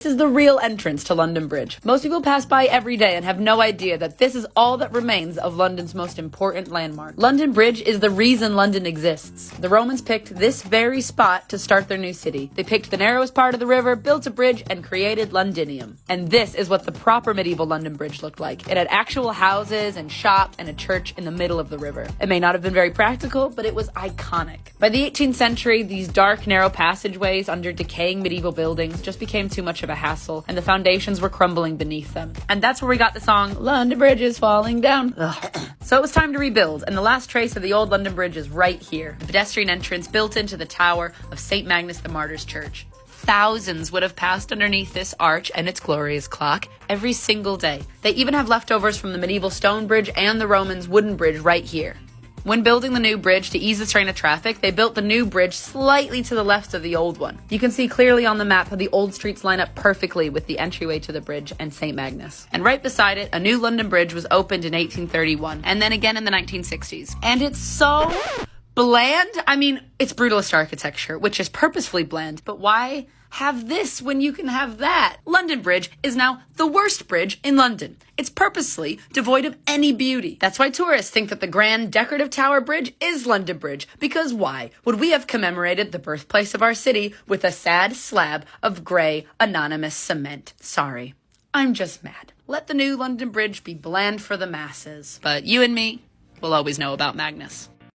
This is the real entrance to London Bridge. Most people pass by every day and have no idea that this is all that remains of London's most important landmark. London Bridge is the reason London exists. The Romans picked this very spot to start their new city. They picked the narrowest part of the river, built a bridge, and created Londinium. And this is what the proper medieval London Bridge looked like. It had actual houses and shops and a church in the middle of the river. It may not have been very practical, but it was iconic. By the 18th century, these dark, narrow passageways under decaying medieval buildings just became too much of a hassle, and the foundations were crumbling beneath them. And that's where we got the song, London Bridge is falling down. So it was time to rebuild, and the last trace of the old London Bridge is right here, the pedestrian entrance built into the tower of St. Magnus the Martyr's Church. Thousands would have passed underneath this arch and its glorious clock every single day. They even have leftovers from the medieval stone bridge and the Romans' wooden bridge right here. When building the new bridge to ease the strain of traffic, they built the new bridge slightly to the left of the old one. You can see clearly on the map how the old streets line up perfectly with the entryway to the bridge and St. Magnus. And right beside it, a new London Bridge was opened in 1831, and then again in the 1960s. And it's so bland. I mean, it's brutalist architecture, which is purposefully bland, but why have this when you can have that? London Bridge is now the worst bridge in London. It's purposely devoid of any beauty. That's why tourists think that the grand decorative tower bridge is London Bridge, because why would we have commemorated the birthplace of our city with a sad slab of grey, anonymous cement? Sorry, I'm just mad. Let the new London Bridge be bland for the masses, but you and me will always know about Magnus.